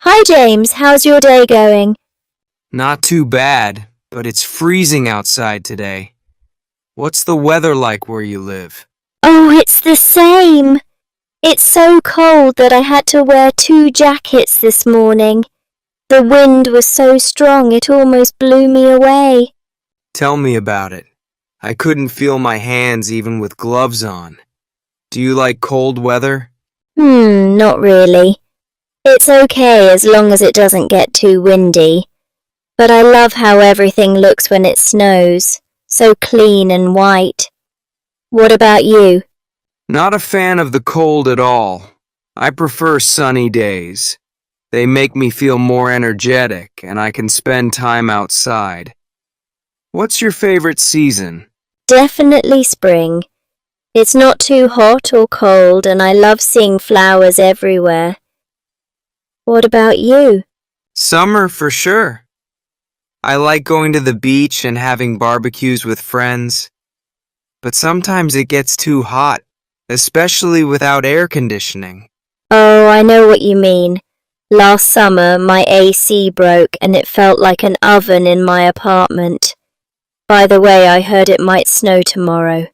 Hi James, how's your day going? Not too bad, but it's freezing outside today. What's the weather like where you live? Oh, it's the same. It's so cold that I had to wear 2 jackets this morning. The wind was so strong it almost blew me away. Tell me about it. I couldn't feel my hands even with gloves on. Do you like cold weather? Not really. It's okay as long as it doesn't get too windy. But I love how everything looks when it snows, so clean and white. What about you? Not a fan of the cold at all. I prefer sunny days. They make me feel more energetic and I can spend time outside. What's your favorite season? Definitely spring. It's not too hot or cold and I love seeing flowers everywhere. What about you? Summer for sure. I like going to the beach and having barbecues with friends. But sometimes it gets too hot, especially without air conditioning. Oh, I know what you mean. Last summer, my AC broke and it felt like an oven in my apartment. By the way, I heard it might snow tomorrow.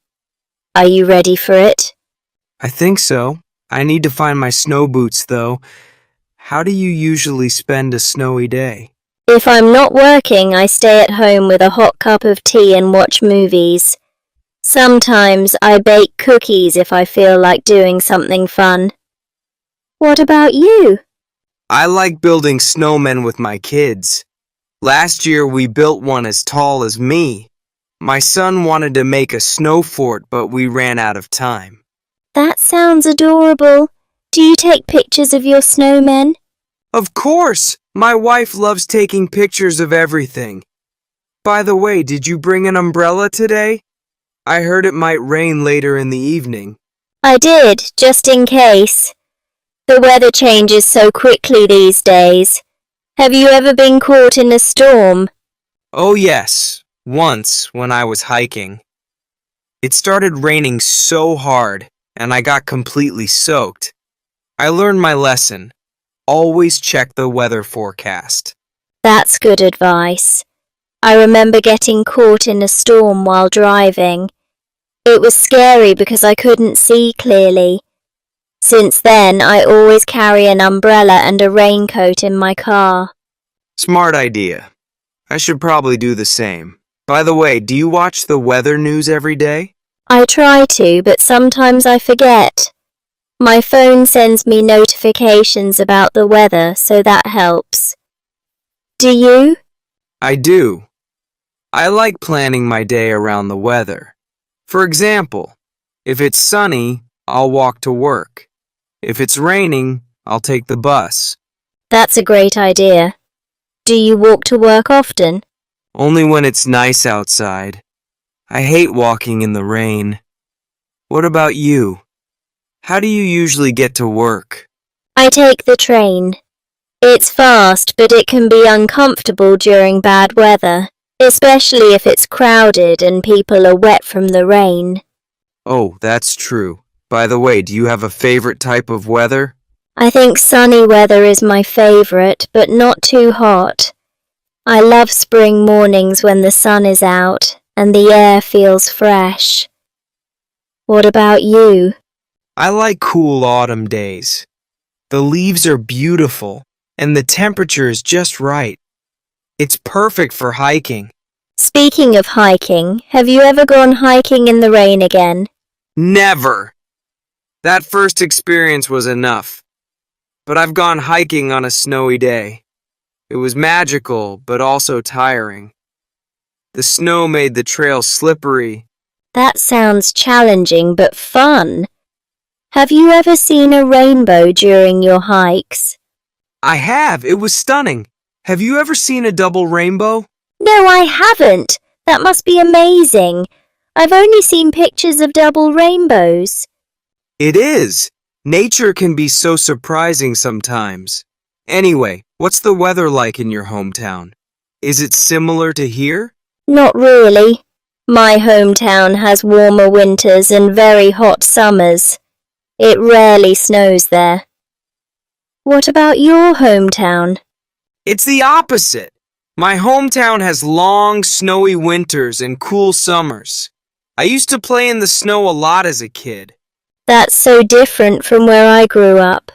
Are you ready for it? I think so. I need to find my snow boots, though. How do you usually spend a snowy day? If I'm not working, I stay at home with a hot cup of tea and watch movies. Sometimes I bake cookies if I feel like doing something fun. What about you? I like building snowmen with my kids. Last year we built one as tall as me. My son wanted to make a snow fort, but we ran out of time. That sounds adorable. Do you take pictures of your snowmen? Of course! My wife loves taking pictures of everything. By the way, did you bring an umbrella today? I heard it might rain later in the evening. I did, just in case. The weather changes so quickly these days. Have you ever been caught in a storm? Oh yes, once when I was hiking. It started raining so hard, and I got completely soaked. I learned my lesson. Always check the weather forecast. That's good advice. I remember getting caught in a storm while driving. It was scary because I couldn't see clearly. Since then, I always carry an umbrella and a raincoat in my car. Smart idea. I should probably do the same. By the way, do you watch the weather news every day? I try to, but sometimes I forget. My phone sends me notifications about the weather, so that helps. Do you? I do. I like planning my day around the weather. For example, if it's sunny, I'll walk to work. If it's raining, I'll take the bus. That's a great idea. Do you walk to work often? Only when it's nice outside. I hate walking in the rain. What about you? How do you usually get to work? I take the train. It's fast, but it can be uncomfortable during bad weather, especially if it's crowded and people are wet from the rain. Oh, that's true. By the way, do you have a favorite type of weather? I think sunny weather is my favorite, but not too hot. I love spring mornings when the sun is out and the air feels fresh. What about you? I like cool autumn days. The leaves are beautiful and the temperature is just right. It's perfect for hiking. Speaking of hiking, have you ever gone hiking in the rain again? Never! That first experience was enough. But I've gone hiking on a snowy day. It was magical, but also tiring. The snow made the trail slippery. That sounds challenging but fun. Have you ever seen a rainbow during your hikes? I have. It was stunning. Have you ever seen a double rainbow? No, I haven't. That must be amazing. I've only seen pictures of double rainbows. It is. Nature can be so surprising sometimes. Anyway, what's the weather like in your hometown? Is it similar to here? Not really. My hometown has warmer winters and very hot summers. It rarely snows there. What about your hometown? It's the opposite. My hometown has long, snowy winters and cool summers. I used to play in the snow a lot as a kid. That's so different from where I grew up.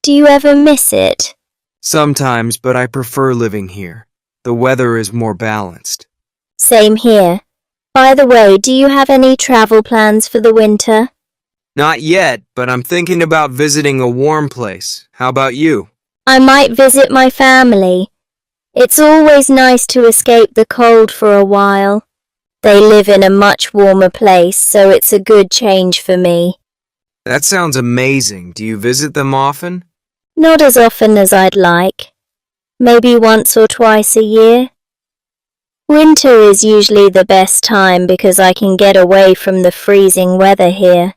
Do you ever miss it? Sometimes, but I prefer living here. The weather is more balanced. Same here. By the way, do you have any travel plans for the winter? Not yet, but I'm thinking about visiting a warm place. How about you? I might visit my family. It's always nice to escape the cold for a while. They live in a much warmer place, so it's a good change for me. That sounds amazing. Do you visit them often? Not as often as I'd like. Maybe once or twice a year. Winter is usually the best time because I can get away from the freezing weather here.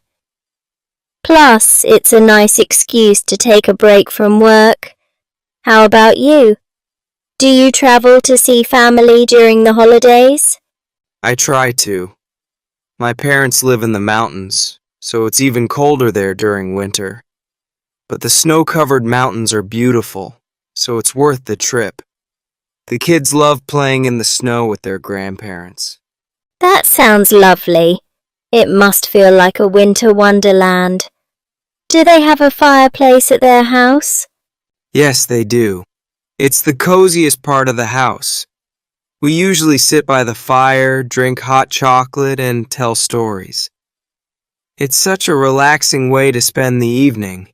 Plus, it's a nice excuse to take a break from work. How about you? Do you travel to see family during the holidays? I try to. My parents live in the mountains, so it's even colder there during winter. But the snow-covered mountains are beautiful, so it's worth the trip. The kids love playing in the snow with their grandparents. That sounds lovely. It must feel like a winter wonderland. Do they have a fireplace at their house? Yes, they do. It's the coziest part of the house. We usually sit by the fire, drink hot chocolate, and tell stories. It's such a relaxing way to spend the evening.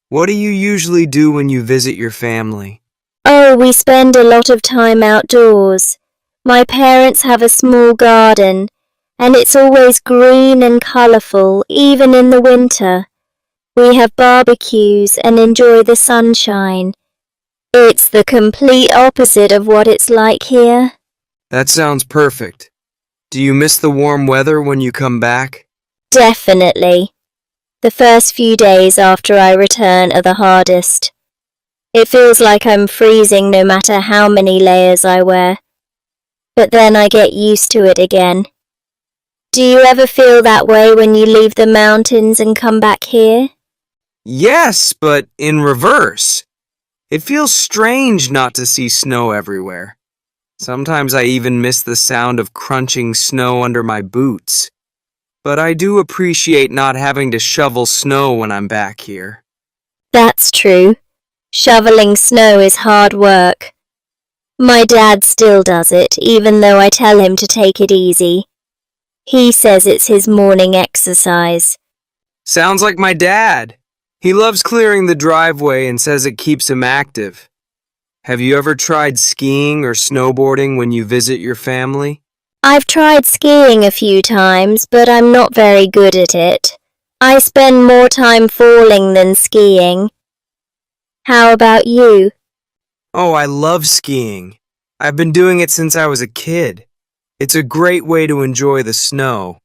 What do you usually do when you visit your family? Oh, we spend a lot of time outdoors. My parents have a small garden, and it's always green and colourful, even in the winter. We have barbecues and enjoy the sunshine. It's the complete opposite of what it's like here. That sounds perfect. Do you miss the warm weather when you come back? Definitely. The first few days after I return are the hardest. It feels like I'm freezing no matter how many layers I wear. But then I get used to it again. Do you ever feel that way when you leave the mountains and come back here? Yes, but in reverse. It feels strange not to see snow everywhere. Sometimes I even miss the sound of crunching snow under my boots. But I do appreciate not having to shovel snow when I'm back here. That's true. Shoveling snow is hard work. My dad still does it, even though I tell him to take it easy. He says it's his morning exercise. Sounds like my dad. He loves clearing the driveway and says it keeps him active. Have you ever tried skiing or snowboarding when you visit your family? I've tried skiing a few times, but I'm not very good at it. I spend more time falling than skiing. How about you? Oh, I love skiing. I've been doing it since I was a kid. It's a great way to enjoy the snow,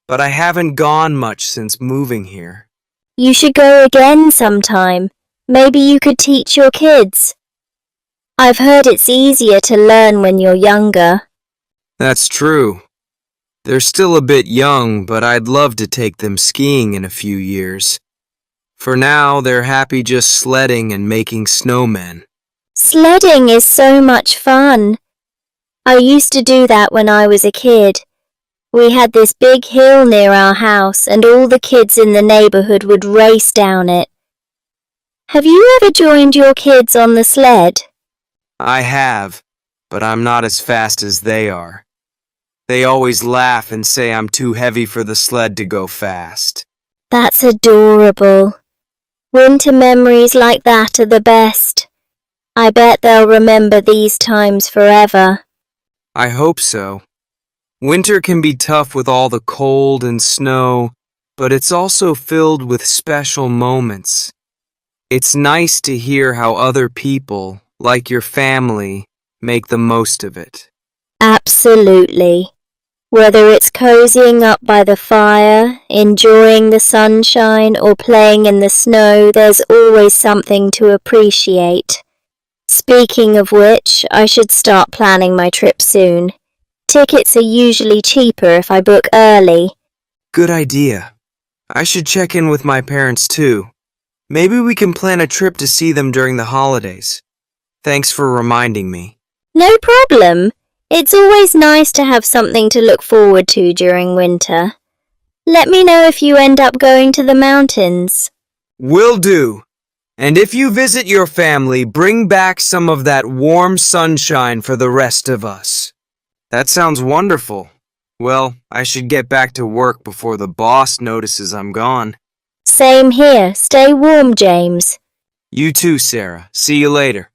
but I haven't gone much since moving here. You should go again sometime. Maybe you could teach your kids. I've heard it's easier to learn when you're younger. That's true. They're still a bit young, but I'd love to take them skiing in a few years. For now, they're happy just sledding and making snowmen. Sledding is so much fun. I used to do that when I was a kid. We had this big hill near our house, and all the kids in the neighborhood would race down it. Have you ever joined your kids on the sled? I have, but I'm not as fast as they are. They always laugh and say I'm too heavy for the sled to go fast. That's adorable. Winter memories like that are the best. I bet they'll remember these times forever. I hope so. Winter can be tough with all the cold and snow, but it's also filled with special moments. It's nice to hear how other people, like your family, make the most of it. Absolutely. Whether it's cozying up by the fire, enjoying the sunshine, or playing in the snow, there's always something to appreciate. Speaking of which, I should start planning my trip soon. Tickets are usually cheaper if I book early. Good idea. I should check in with my parents too. Maybe we can plan a trip to see them during the holidays. Thanks for reminding me. No problem. It's always nice to have something to look forward to during winter. Let me know if you end up going to the mountains. Will do. And if you visit your family, bring back some of that warm sunshine for the rest of us. That sounds wonderful. Well, I should get back to work before the boss notices I'm gone. Same here. Stay warm, James. You too, Sarah. See you later.